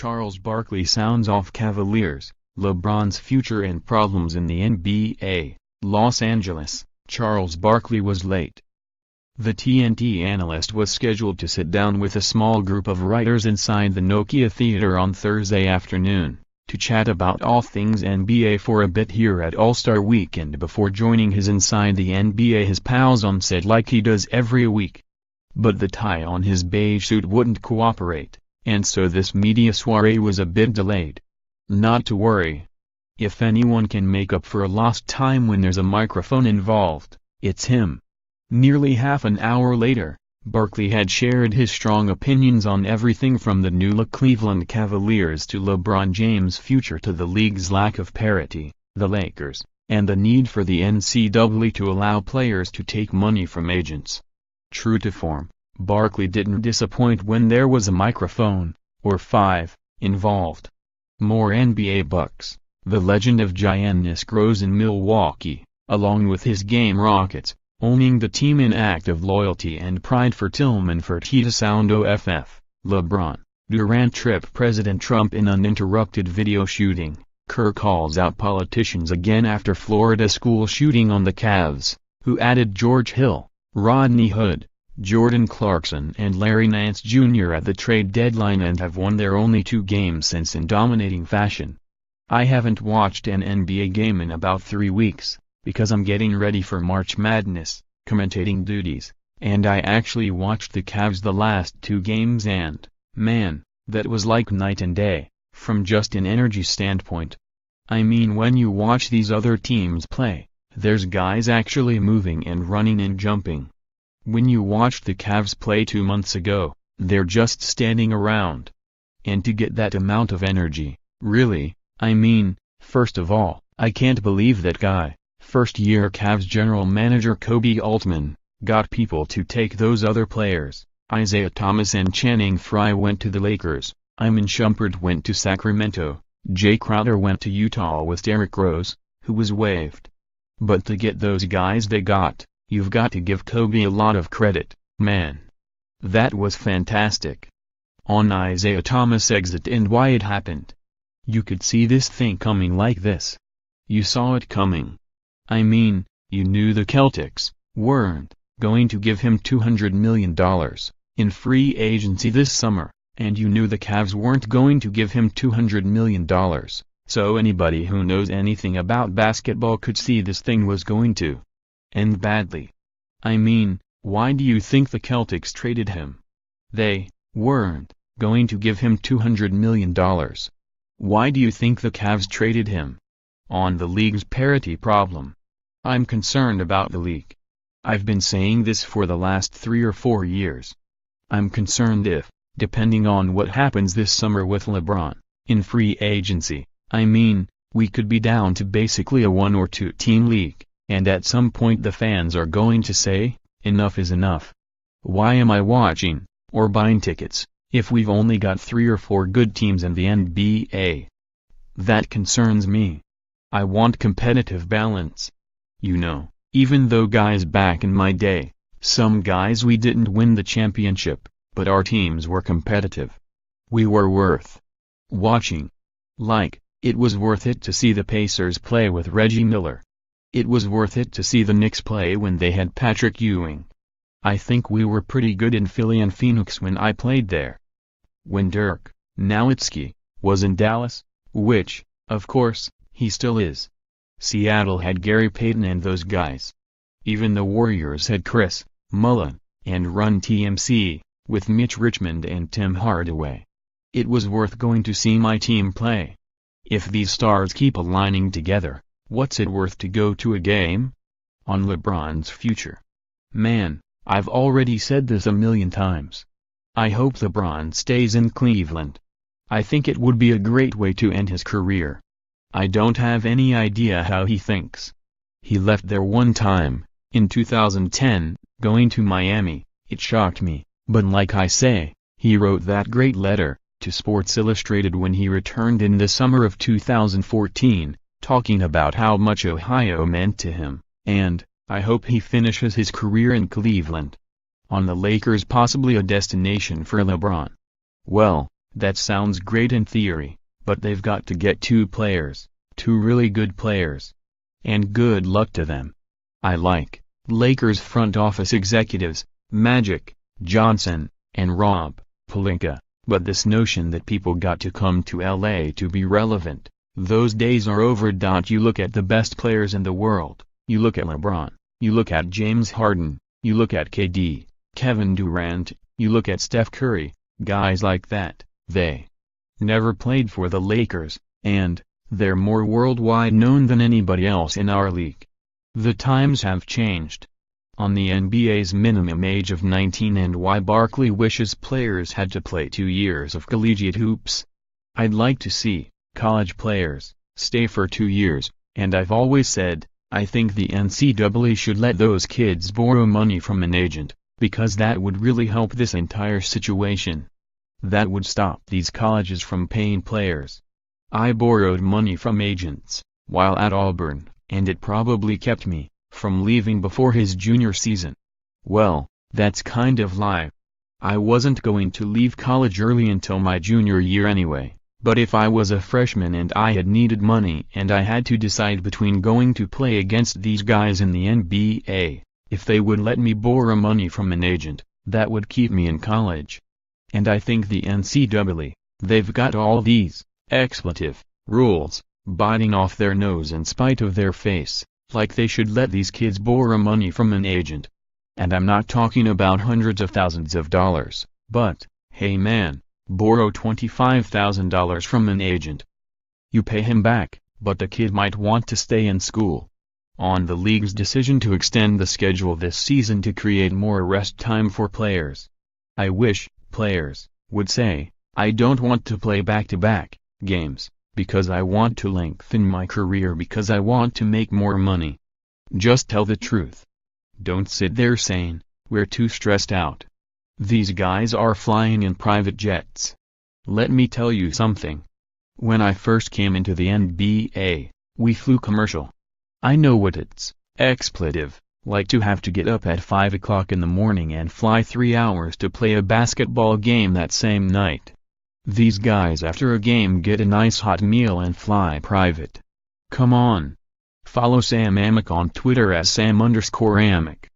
Charles Barkley sounds off Cavaliers, LeBron's future and problems in the NBA, Los Angeles. Charles Barkley was late. The TNT analyst was scheduled to sit down with a small group of writers inside the Nokia Theatre on Thursday afternoon, to chat about all things NBA for a bit here at All-Star Weekend before joining his Inside the NBA his pals on set like he does every week. But the tie on his beige suit wouldn't cooperate, and so this media soiree was a bit delayed. Not to worry. If anyone can make up for a lost time when there's a microphone involved, it's him. Nearly half an hour later, Barkley had shared his strong opinions on everything from the new-look Cleveland Cavaliers to LeBron James' future to the league's lack of parity, the Lakers, and the need for the NCAA to allow players to take money from agents. True to form, Barkley didn't disappoint when there was a microphone, or five, involved. More NBA bucks. The legend of Giannis grows in Milwaukee, along with his game rockets, owning the team in act of loyalty and pride for Tillman Fertitta Sound OFF, LeBron, Durant trip President Trump in uninterrupted video shooting, Kerr calls out politicians again after Florida school shooting on the Cavs, who added George Hill, Rodney Hood, Jordan Clarkson and Larry Nance Jr. at the trade deadline and have won their only 2 games since in dominating fashion. I haven't watched an NBA game in about 3 weeks, because I'm getting ready for March Madness, commentating duties, and I actually watched the Cavs the last 2 games and, man, that was like night and day, from just an energy standpoint. I mean when you watch these other teams play, there's guys actually moving and running and jumping. When you watched the Cavs play 2 months ago, they're just standing around. And to get that amount of energy, really, I mean, first of all, I can't believe that guy, first-year Cavs general manager Koby Altman, got people to take those other players. Isaiah Thomas and Channing Frye went to the Lakers, Iman Shumpert went to Sacramento, Jay Crowder went to Utah with Derrick Rose, who was waived. But to get those guys they got, you've got to give Koby a lot of credit, man. That was fantastic. On Isaiah Thomas' exit and why it happened. You could see this thing coming like this. You saw it coming. I mean, you knew the Celtics weren't going to give him $200 million in free agency this summer, and you knew the Cavs weren't going to give him $200 million, so anybody who knows anything about basketball could see this thing was going to end badly. I mean, why do you think the Celtics traded him? They weren't going to give him $200 million. Why do you think the Cavs traded him? On the league's parity problem. I'm concerned about the league. I've been saying this for the last 3 or 4 years. I'm concerned if, depending on what happens this summer with LeBron, in free agency, I mean, we could be down to basically a 1 or 2 team league, and at some point the fans are going to say, enough is enough. Why am I watching, or buying tickets, if we've only got 3 or 4 good teams in the NBA? That concerns me. I want competitive balance. You know, even though guys back in my day, some guys we didn't win the championship, but our teams were competitive. We were worth watching. Like, it was worth it to see the Pacers play with Reggie Miller. It was worth it to see the Knicks play when they had Patrick Ewing. I think we were pretty good in Philly and Phoenix when I played there. When Dirk Nowitzki was in Dallas, which, of course, he still is. Seattle had Gary Payton and those guys. Even the Warriors had Chris Mullin and Run TMC, with Mitch Richmond and Tim Hardaway. It was worth going to see my team play. If these stars keep aligning together, what's it worth to go to a game? On LeBron's future. Man, I've already said this a million times. I hope LeBron stays in Cleveland. I think it would be a great way to end his career. I don't have any idea how he thinks. He left there one time, in 2010, going to Miami. It shocked me, but like I say, he wrote that great letter to Sports Illustrated when he returned in the summer of 2014, talking about how much Ohio meant to him, and, I hope he finishes his career in Cleveland. On the Lakers, possibly a destination for LeBron. Well, That sounds great in theory, but they've got to get two players, two really good players. And good luck to them. I like Lakers front office executives, Magic Johnson, and Rob Pelinka, but this notion that people got to come to LA to be relevant, those days are over. You look at the best players in the world, you look at LeBron, you look at James Harden, you look at KD, Kevin Durant, you look at Steph Curry, guys like that, they never played for the Lakers, and they're more worldwide known than anybody else in our league. The times have changed. On the NBA's minimum age of 19 and why Barkley wishes players had to play 2 years of collegiate hoops. I'd like to see college players stay for 2 years, and I've always said, I think the NCAA should let those kids borrow money from an agent, because that would really help this entire situation. That would stop these colleges from paying players. I borrowed money from agents while at Auburn, and it probably kept me from leaving before his junior season. Well, that's kind of lie. I wasn't going to leave college early until my junior year anyway, but if I was a freshman and I had needed money and I had to decide between going to play against these guys in the NBA, if they would let me borrow money from an agent, that would keep me in college. And I think the NCAA, they've got all these expletive rules biting off their nose in spite of their face, like they should let these kids borrow money from an agent. And I'm not talking about hundreds of thousands of dollars, but, hey man, borrow $25,000 from an agent. You pay him back, but the kid might want to stay in school. On the league's decision to extend the schedule this season to create more rest time for players. I wish players would say, I don't want to play back-to-back games, because I want to lengthen my career, because I want to make more money. Just tell the truth. Don't sit there saying, we're too stressed out. These guys are flying in private jets. Let me tell you something. When I first came into the NBA, we flew commercial. I know what it's expletive like to have to get up at 5 o'clock in the morning and fly 3 hours to play a basketball game that same night. These guys after a game get a nice hot meal and fly private. Come on. Follow Sam Amick on Twitter at Sam_Amick.